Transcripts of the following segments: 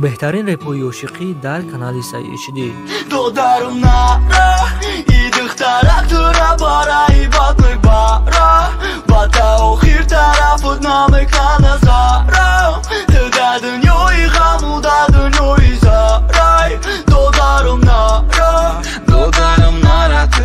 беҳтарин репҳои ошиқӣ дар канали Саи HD. Додару нара и духтарактура бараи бад мебара ва та охир тарафут намекана зара ты дар дунёи ғаму дар дунёи зарай додару нара ты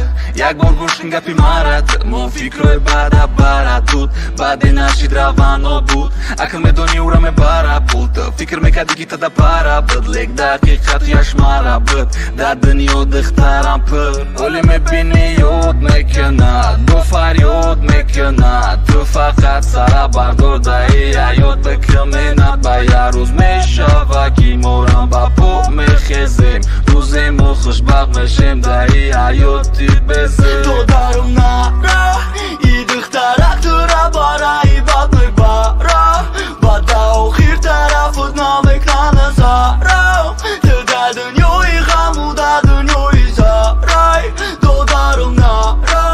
як бор гӯшин гапи марад мо фикрои бада барад буд баъди нашид равано буд акл медони ура мебара буд фикр мекарди ки тада бара буд лек дақиқат яшмара буд дар дунё духтарам пир оли мебини ёд мекунад ду фарёд мекунад ту фақат сара бардор даи ҳаёт бикаминад ба як рӯз мешава ки морам ба по мехезем рӯзе мо хушбахт мешем даи ҳаёти безем додару нара и духтарактура бараи бад мебара ва та охир тарафут намекана зара ты дар дунёи ғаму дар дунёи зарай додару нара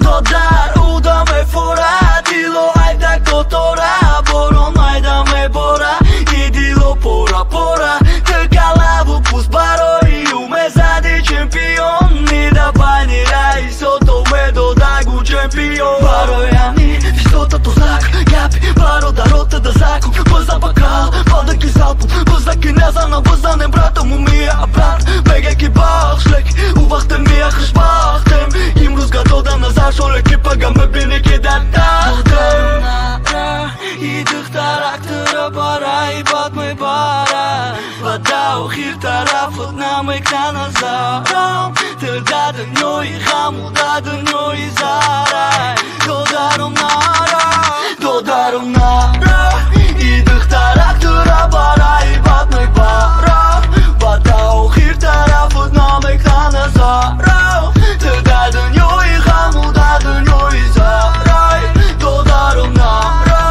додар уда мефорад дило айдак дотора борон айда мебора и дило пора пора ты галаву пуст барои умезади чемпион нида байни раисото медодагу чемпион барои ами фистота то знак гапи бародарота да закон буза бакал падаки залпун буза ки незанам бузанем братам умия брат беге ки бахшлек у вақте мия хушбахтем имрӯз гадода назар шоле ки пага мебини ки дата и духтарактура бараи бад мебара ва та охир тарафут намекана зарам ты дар дунёи ғаму дар дунёи зарай додару нара и духтарактура бараи бад мебара ва та охир тарафут намекана зарам ты дар дунёи ғаму дар дунёи зарай додару нара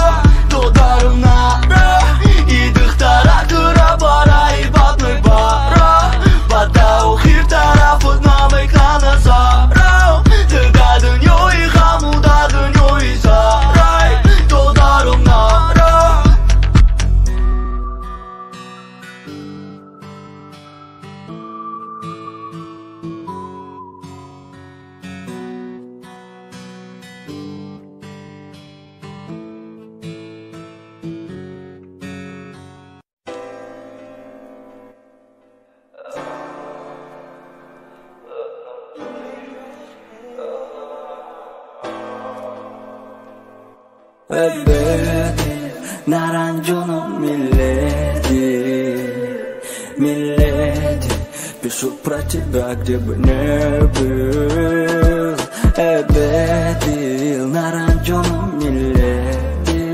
и духтарактура бараи бад мебара ва та охир тарафут намекана зарам ты дар дунёи ғаму дар дунёи зарай додару нара Baby, naranjono milady, пишу про тебя, где бы не был. Baby, наранjono milady,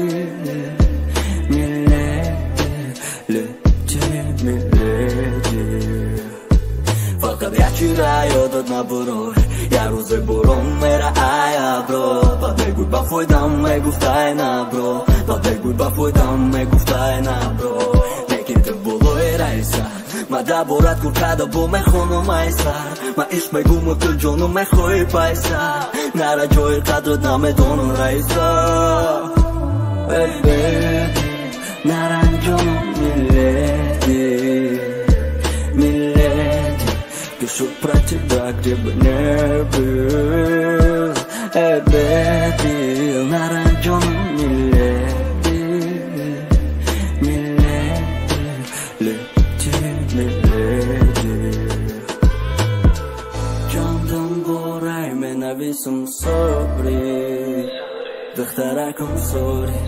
milady. Фақат як чира ёдат набурой, як рӯзе борон мераай абро. Ба бегӯй ба фойдам мегуфтай на бро, ба бегӯй ба фойдам мегуфтай на бро. Лекин ту болои раиса ма даборат кун када бо мехону майсар. Ма ишқ мегӯму ту ҷону мехоҳӣ пайса, нара ҷои қадрат намедону раиса. Baby, наранҷону milady, пишу про тебя, где бы не был. Baby, наранҷону milady, ҷондон борай менависум собри духтаракам сори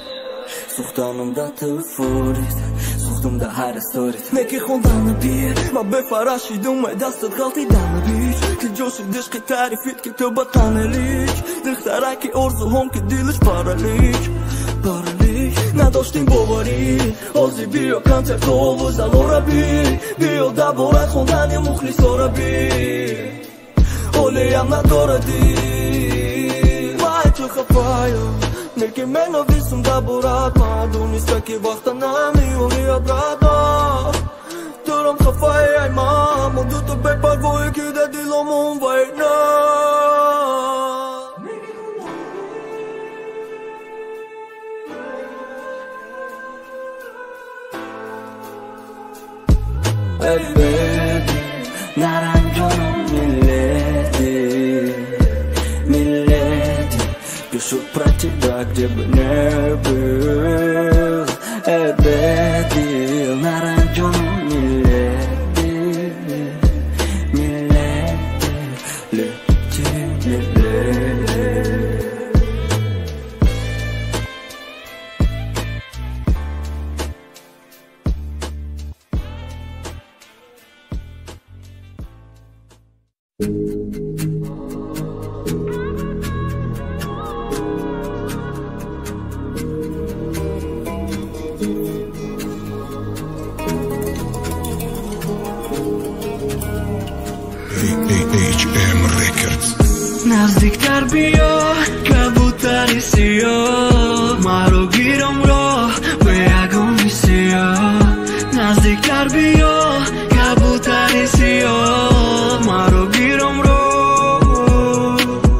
сӯхтанамда ту фурид сӯхтамда ҳар историд неки хондана бир ва бефарашидумай дастат ғалтидана бич ки ҷоши дишқи тарифид ки ту ба танелик духтараки орзуҳом ки дилаш паралик надоштим боварӣ ҳозир биё концертову залора би биё даборад хондани мухлисора би ҳолеям надоради вай чӣ хафаям неки менависам даборад мадониста ки вақта намиёни обрада турам хафаи ай ман мо дуто бепарвоӣ ки дар диломон вайна baby naranjono milady più pratica gdzie by nie był baby naranjono milady leci HM Records. نزدیک تر بیا کبوتری سیاه مرو گیرم راه به یگون سیاه نزدیک تر بیا کبوتری سیاه مرو گیرم راه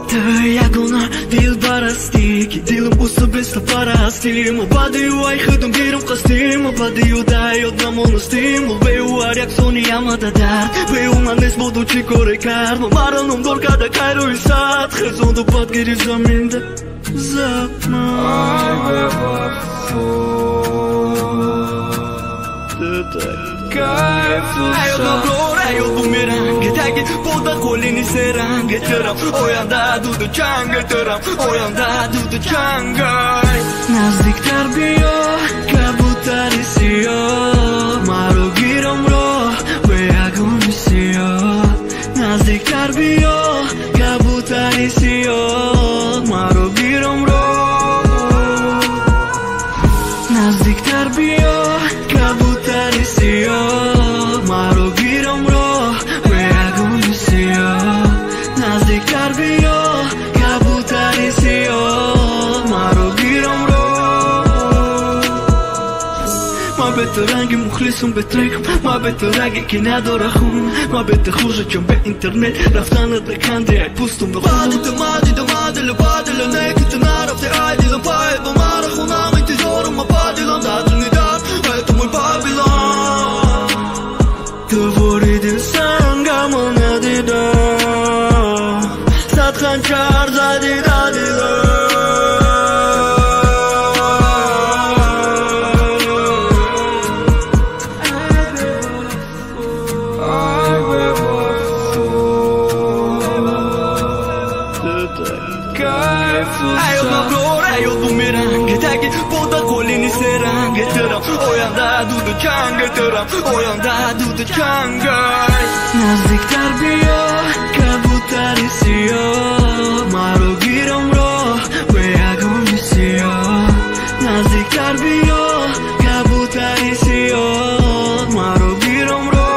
تو یگونه دیل برستی که دیلم بوسه بست پرستی مبادی و ای خودم گیرم قستی مبادی و دایود نمونستی مبی و یک سونی آمده درد به اون نیست بودو چی کاره کرد مرانم دور کده کیروی ساعت خزون دو پاد گیری زمین ده زبنا آی به Ayo dobro, ayo bumerang Tagi poda kolini serang Teram, oyanda dudu changa Teram, oyanda dudu changa Nazdik tar biyo kabutari siyo Maro giram ro beagun siyo Nazdik tar biyo kabutari siyo Maro giram ro Nazdik tar biyo kabutari siyo Maro giram ro beagun siyo Nazdik tar biyo kabutari siyo Maro giram ro ما بترنگی مخلصم به ترکم ما بترنگی که نداره خون ما بتخوشه چون به اینترنت رفتن دکنده ای پوستم به خون مادی دل بادل نیکت نرفته ای دیلم پای با مار خونم انتظارم ما بادلم دادل ندار ای تو موی بابیلان تو وریدی سنگم و ندیدم صد خنچر زدی ندیدم Ayo mabror, ayo bumerang Tagi poda kolini serang Teram, oyanda dudu changa Teram, oyanda dudu changa Nazdik tar biyo kabutari siyo Maro giram ro beagun siyo Nazdik tar biyo kabutari siyo Maro giram ro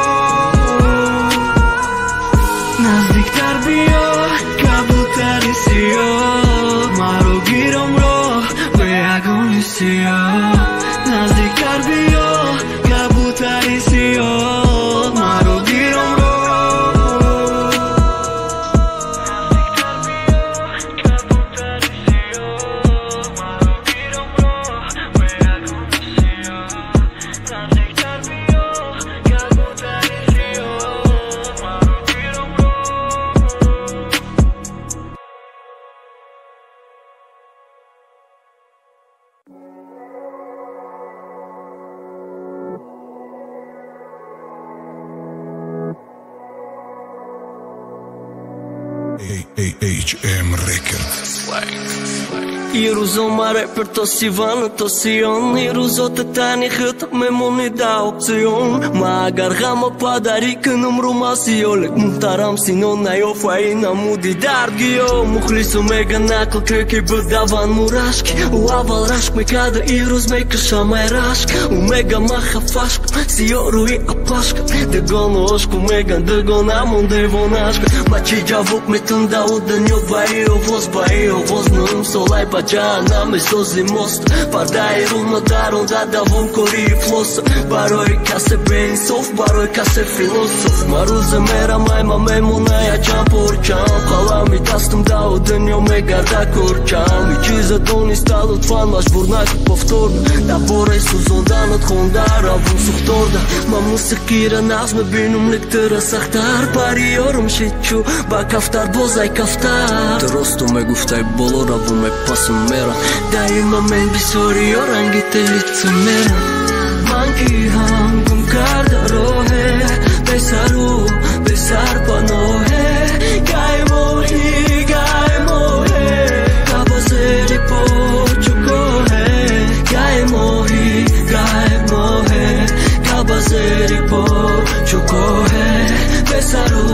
Nazdik tar biyo kabutari siyo Maro giram ro beagun siyo Nazdik tar biyo kabutari siyo Maro giram ro HM Records. Iruzo mare për to si vanë to si on Iruzo të tani hët me moni da opcion Ma garga më padari kënë më rumasi jo Lek më taram si non ajo fajina mu di dargi jo Mukhlisu me ganakl këki bëda van mu rashk U aval rashk me kada iruz me kësha me rashk U mega ma hafashk si jo rui apashk Dëgonë oshku me gan dëgona mund e vonashk Ma që gjavuk me të nda u dë një vaj o vos në më solaj pa ջանամ ես ոզի մոստ Պարդայերում մդարոն դադավում կորի ֆլոսը Բարոյ կասե բենսով, բարոյ կասե ֆիլոսով Մարուզը մեր ամայմա մեմունայա ճամպոր ճամ Խալամի տաստում դա ու դնյո մեգարդակոր ճամ Իչիզը դոնի ստալու տվան մաշբուրնակ պովտորն Da vorrei su zondană tkhondar avun suhtorda Ma musikira nazme binum lektëra saktar Pariorum shichu ba kaftar bozaj kaftar Të rostu me guftaj bolor avu me pasëm mera Da ima me bisori orangit e litë mera Manki hangum kardarohe Besaru, besar panohe Gaj mohi Kabazeri po chukohe Gaj mohe Kabazeri po chukohe Besaru,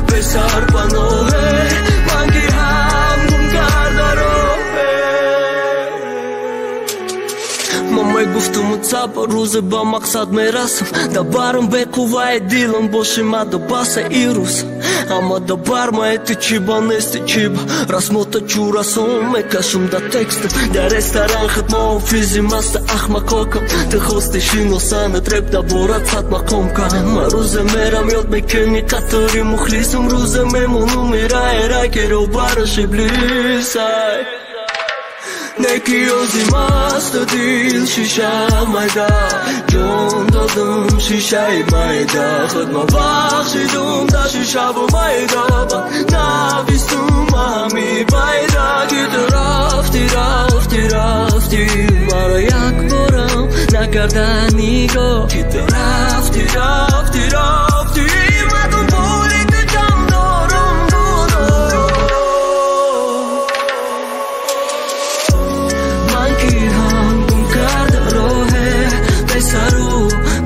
besar panohe Mangi hangum gardarohe Mama e guftu më capa ruze ba maksat me rasëm Da barën bekuva e dilën boshima do basa i rusë Ama da barma e të qiba nes të qiba Rasmo të qura son me ka shumë da tekstë Da restoran khët ma ofizi mas të ahma kokëm Të host të shino sa në trep da borat sat ma kom ka Ma ruze mera mjot me këni katëri mu khlisëm Ruze me munu mira e rajkero barë shiblisaj Neki ozi mas të dil shisha majda Gjon do dëm shisha i majda Khët ma vaq shi dëm da shisha vë majda Na vistu mami bajda Kitë rafti Mara jak boram na kardanigo Kitë rafti Ma të boli të gjam dorëm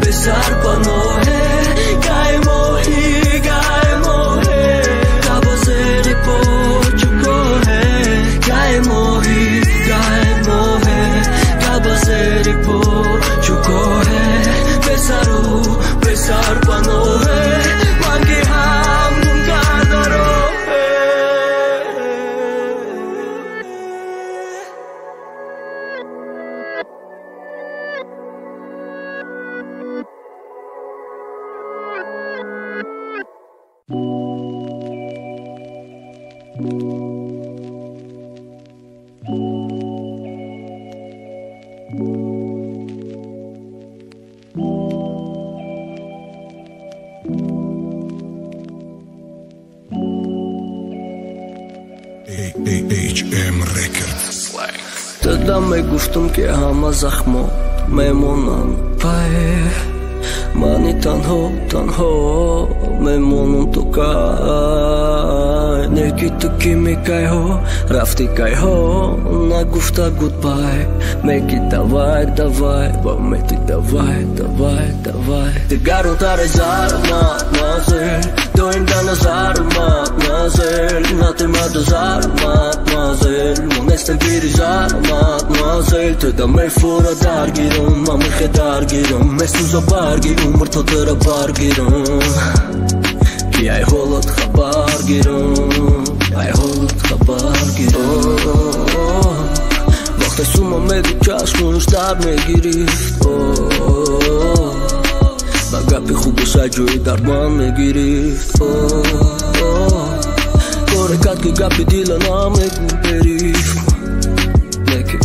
Besar panohe Gaj mohi Kabazeri po chukohe Gaj mohi Kabazeri po chukohe Besaru, besar panohe Mangi hangum gardarohe HM Records. Të da me guftum ke hama zakhmo Me monan pae Mani tanho Me monun të kaj Neki të kimi kaj ho Rafti kaj ho Na gufta goodbye Make it davaj Ba me ti davaj Të garun të rezar Ma zel Dojnë da në zarë Ma zel Na të ma të zarë Ma zel Më nestë në viri zarë Ma zel Të da me fora dargirëm Ma më khe dargirëm Me suzo bargirëm Mërë të tëra bargirëm Ki aj holët ka bargirëm Aj holët ka bargirëm Vakte suma me du qash Më në shtar me girift Bagapi khubë sa gjoj darman me girift Kore kat kë gapi dila na me guberift Neki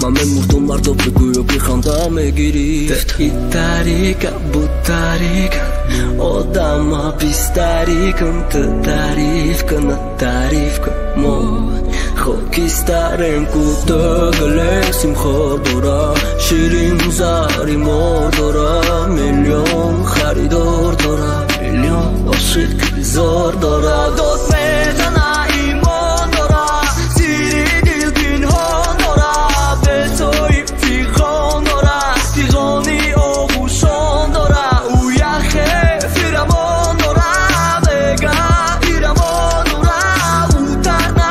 Ma me murtu mardo për kujo për khanda me girift Të itarika, butarika O dama pistarikën Të tarifkën në tarifkën Mo Khokistarem ku të gëlesim khordora Shirin zari mordora Milion kharidor dora Milion oshit krizor dora Do të me të na i mondora Siri dilkin hondora Besoj ti hondora Ti goni o bushondora Uja he fira mondora Vega ira mondora Utarna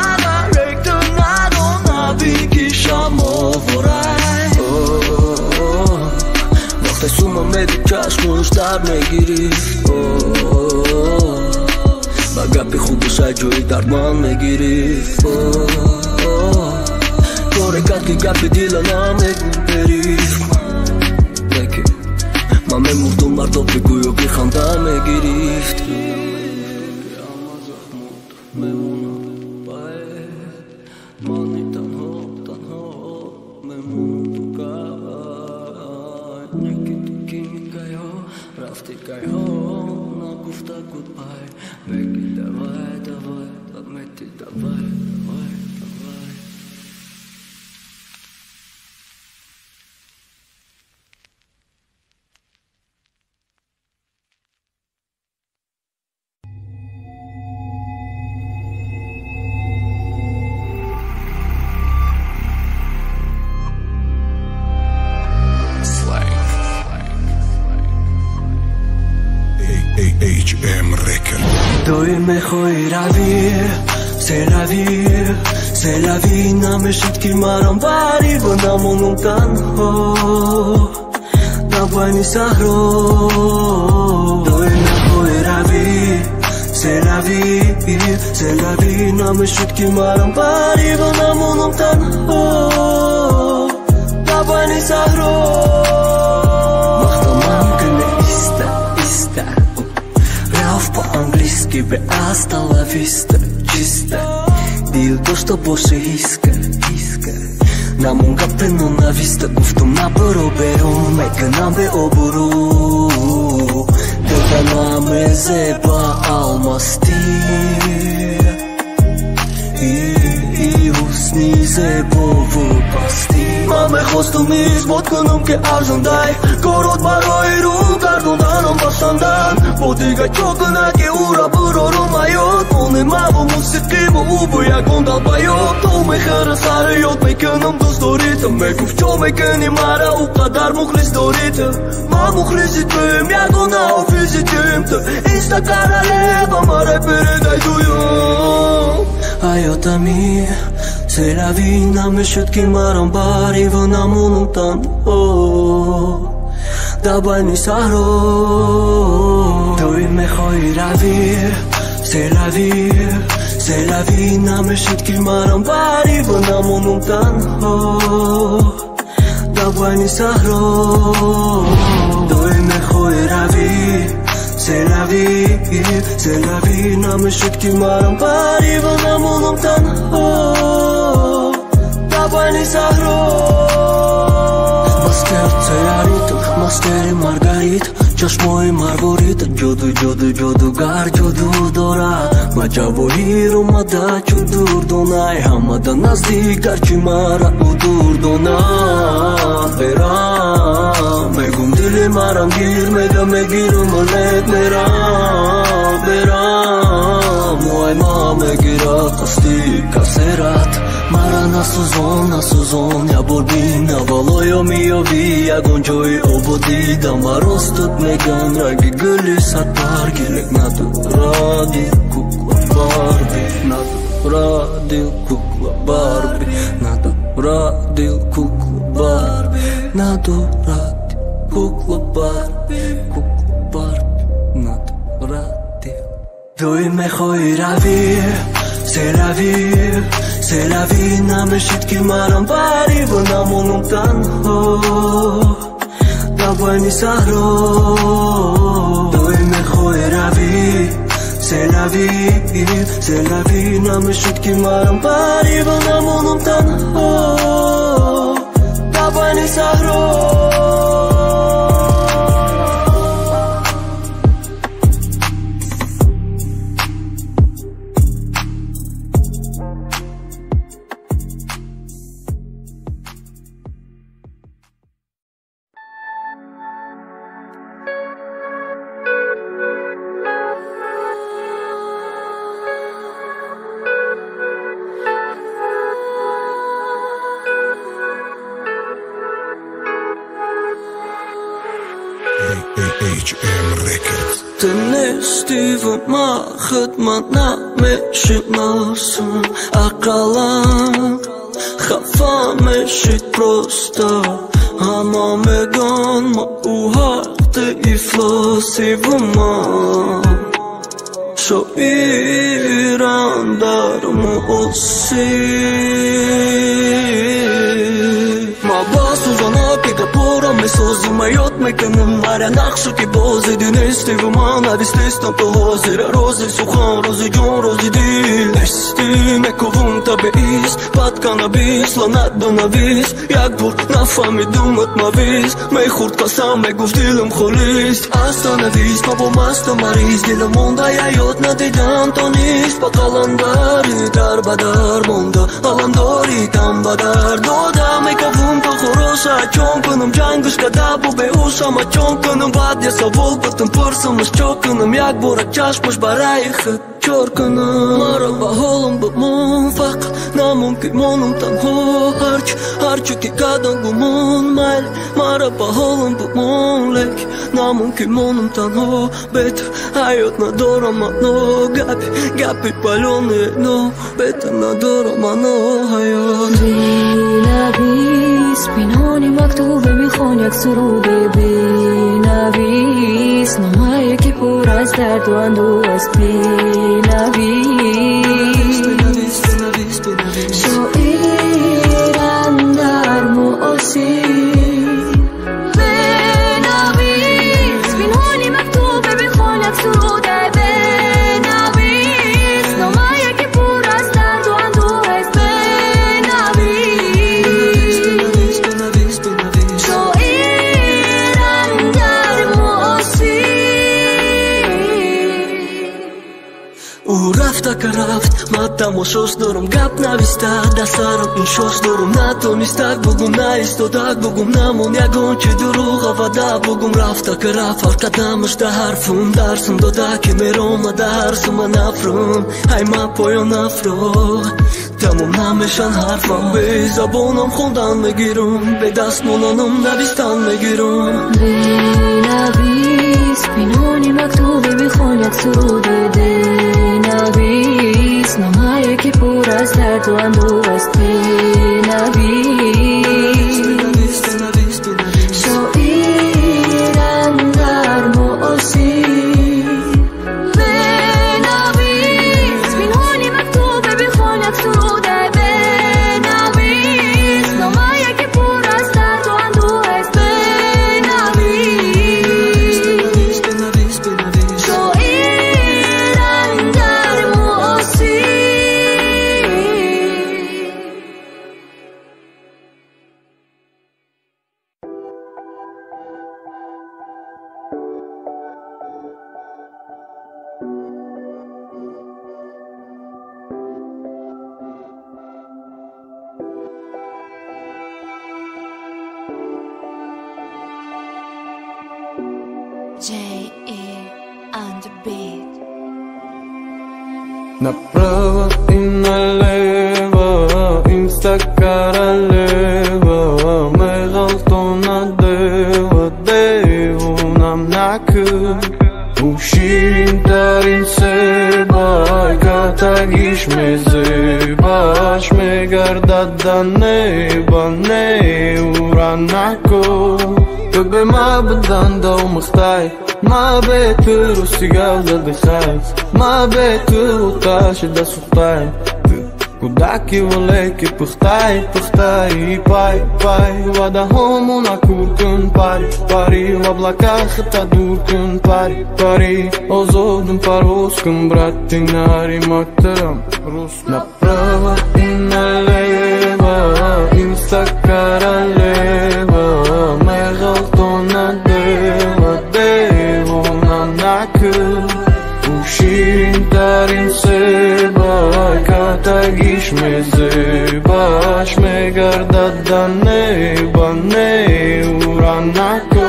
Vakte suma me du qash Më në shtar me girift Bagapi khubë sa gjoj darman me girift Ore katki gapi dila na me gëmperif Ma me murdu mardo pe gujo bi khanda me girift Me una bae Mani tanho Me mundu kaj Neki tu kimika jo Rafti kaj ho Na gufta goodbye Begi давай Ladmeti давай HM Records. Doj me hoj Se la vie na me shit ki maram bari Vëna mu nuk tanë ho Ta bajni sahro Doj me hoj Se la vie na me shit ki maram bari Vëna mu nuk tanë ho Ta bajni sahro По-английски бе hasta la vista, чиста Dildo što boše iska Na munga peno na vista Guftum na boroberu Meka nam be oburu Delta na me zeba almasti I usni zebo vëpasti Ma me hostumi zbotkënëm ke arzëndaj Korot maroj rrugar Danom basandan Podiga qokën a ke ura Bëroro ma jot Unë e mavo musikimo U bëja gondal pa jot To me hërësare jot Me kënëm do storitë Me kufqo me këni mara U kadar mukhlis doritë Ma mukhlisit të mja gona ofizit jëm të Insta karale Pa mare pere daj dujo Ajo të mi Se la vina me shët ki maram bari Vëna mu nuk tanë Da bajni sahro Doj me hoj Se la vina me shët ki maram bari Vëna mu nuk tanë Da bajni sahro Doj me hoj Se la vina me shët ki maram bari Vëna mu nuk tanë Da bajni sahro Master cejarit, masteri margarit Qash moj marvorit Gjodu gar, gjodu dora Ma gjavoliru ma da qudur donaj Hama da nazdi gar qimara udur dona Vera Me gumdili maram gir Me ga me giru më let mera Vera Muaj ma me gira Kasti kaserat Mara na suzon Ja borbin Na valojo mi jo vi Ja gonqoj o bodi Da marostët me gan Ragi gëlli sa targi Lek na të radil kukla barbi Na të radil kukla barbi Na të radil kukla barbi Na të radil kukla barbi Kukla barbi Na të radil Doj me hoj Se la vina me shit ki maram bari Vëna mu nuk tanë Da bajni sahro Doj me hoj Se la vina me shit ki maram bari Vëna mu nuk tanë Da bajni sahro HM Records. Të ne stivën ma khët ma na me shqit nasën A kalan Khafa me shqit prosta Hama me gan ma u hak të i flosi vëma شاعران در ما با سوزانا که گپورا میسازی میاد میکنم مرا نقشو که بازی دینستی و من نویستم تو حاضر روزی سخن روزی جون روزی دل استی میکوم طبیعیست بد کنابیس لعنت بنویس یک بار نفهمیدمت مویز میخورد قسم میگفت دلم خالیست اصلا نویس ما با مست مریض دلم مونده یا یاد ندیدم تو نیست با قلندری در بدر مونده قلنداری کم بدر دادم میکوم تو خروشه چون کنم جنگش کدب و بیهوشم چون کنم بعد یه سوال بتم پرسمش چو کنم یک بارک چشمش برای خود چور کنم مرا با حالم بمون فقط نممکن مونم تنها هرچو که قدم گمون میل مرا با حالم بمون لک نممکن مونم تنها بهتر حیات ندارم منو گپی پلونه نو بهتر ندارم منو حیات بینویس پنهانی مکتوبه میخوان یک سروده بینویس نامه‌ای که پر از درد و اندوه است بینویس شاعرم در معاصی بینویس پنهانی مکتوبه میخوان یک سروده بینویس نامه‌ای که پر از درد و اندوه است او رفته که رفت ما تماشاش دارم گپ نویسته در سرم این شاش دارم نتونستک بگم نایستادک بگم نمون یگان چه دروغ وعده بگم رفته که رفت هر قدمش در حرفم درسم داده که میرم درسم نفرم های من پایان نفرم تمام نمیشن حرفم به زبانم خوندن میگیرم به دست مونانم نویستن میگیرم بینویس پنهانی مکتوبه میخوان یک سروده بینویس نامه‌ای که پر از درد و اندوه است بینویس شاعرم در معاصی بینویس پنهانی مکتوبه میخوان یک سروده بینویس نامه‌ای که پر از درد و اندوه است بینویس شاعرم در معاصی J.E. on the beat. Направо и налево, инста королева, мегалто надева, деву нам накыл. Ушин тарин себай, катагиш мезебаш, мегардад да неба, не уранако. به ما بدن دو مختای ما به تو رو سیگال دل خیز ما به تو تاش دست خطای کودکی ولی که پختای پای و ده همون اکور کن پاری و بلکه خطا دور کن پاری آزادم پروز کن براتی ناری مکترم روز направо и налево инста королева мегалто надева деву нам накыл ушин тарин себай катагиш мезебаш мегардад да неба не уранако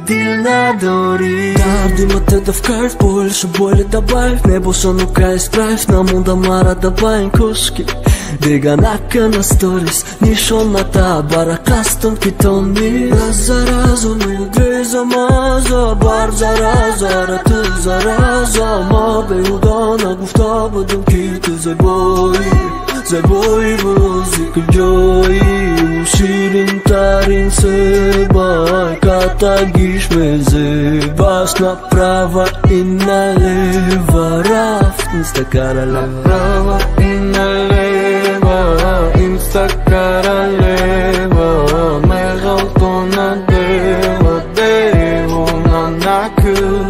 дил надори. Дардимата да вкарв, больше боли добавь. Небо со ну-ка изправь, на мунда мара добавим кушки. Деганака на сторис, нишоната бара кастом питони. Раз за разом и две за маза, бар за раза, рату за раза. Ма беудана гуфта бъдем ките за бой музик джой. Ширин тарин себай, катагиш ме зебаш направо и налево. Рафтнста каралева, направо и налево, инста каралева. Мегалто надева, дево на накъл.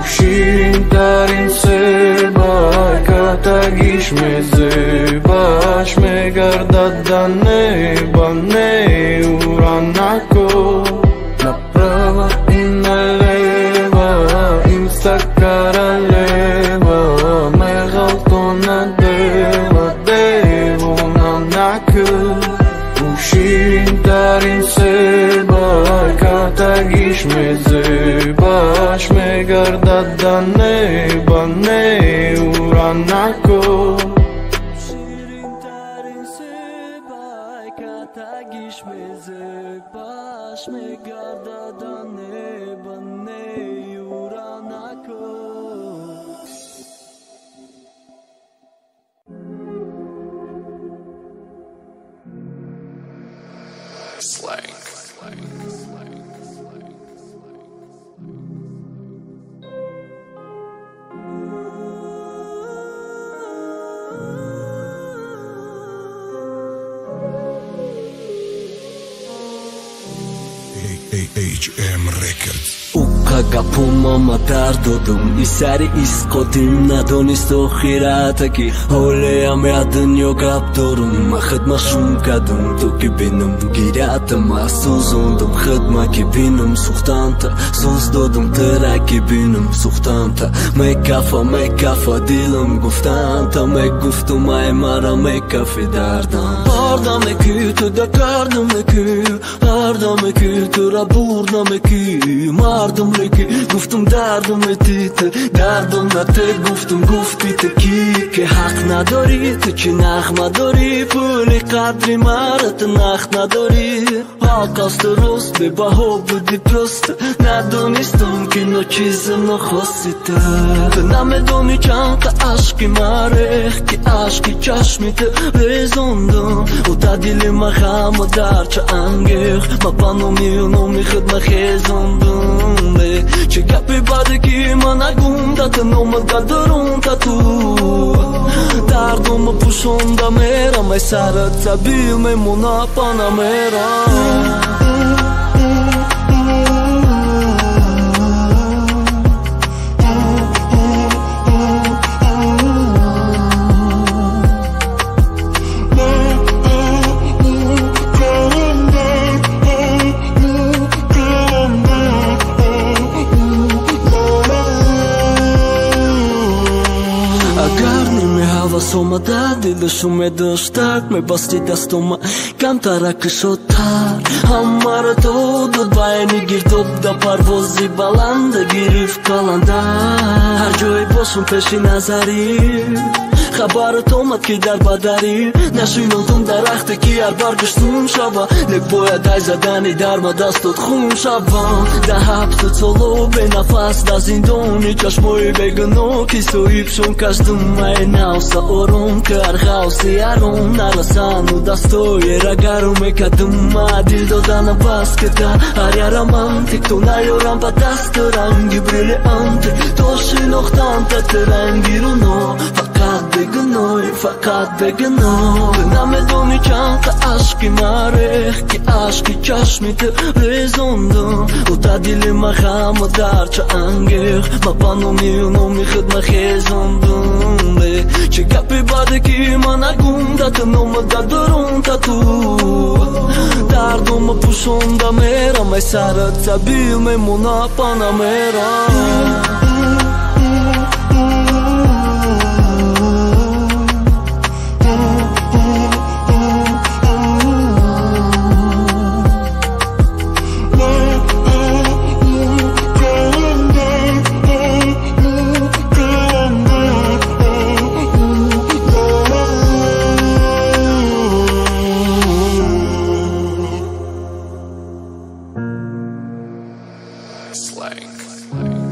Ширин тарин себай, катагиш ме зебаш. Ме гардат да неба, не уранако. Направо и налево, инста каралева. Мегалто надева, дево на накъл. Ширин тарин себай, катагиш ме зебаш. Ме гардат да неба, не уранако. Ширин тарин себай, катагиш ме зебаш. Ме гардат да неба, не уранако. Slang. HM Records. Ukagapuma tardodum isari iskotim nadonis to khirataki hole ame adnyo kaptorum khadma shum kadum to kibinum giratam asuzundum khadma kibinum suhtanta suzdodum tera kibinum suhtanta me kafa dilum guftanta me guftum ay mara me kafidardam arda me kütü da kardam me kü arda me kütü raburda me kü mardım leki guftum dardum etite dardum na te guftum guftite ki ke haq nadori te chi nach madori puli qadri marat nach nadori aqas rost be baho budi prost nadonistum ki no chiz no khosita namedoni chanta ashki mareh ki ashki chashmit rezondum utadile maham darcha anger ma panomi no mi khadma khezondum che capi bade ki managum da te no ma gadrum ta tu dardum pushon da mera mai sarat sabil me mona panamera. Soma da dil shume dostak me basti dastuma kam tarak shotar hamar to dud bayni girdod da parvozi balanda girif kalanda har joy bosun peshi nazari خبر تومد که در بدری نشینوندم درخت که هر برگشتون شوا نک باید ای زدنی در ما دستت خون شوا ده حبس سولو به نفس در زندونی چشموی بگنو که سویبشون کشتم مای نوسا اورون که ارخوصی ارون نرسانو دستوی رگرو میکدم ما دل دادن بس که تا هر یارمانتیک تو نیارم با دست رنگی بریلیانتی تو شناختم ترنگی رو نو فقط بگنوی نمیدونی چند تا عشقی مرخ که عشقی چشمی ترزوندم و تا دل مخم و درچه انگیخ ما پانومی و نومی خدمه خیزوندم چه گپی بده که من اگون دا تا نوم دا درون تا تو دردم پوشونده میرم ای سرت زبیل میمونه پانمیرم Blank.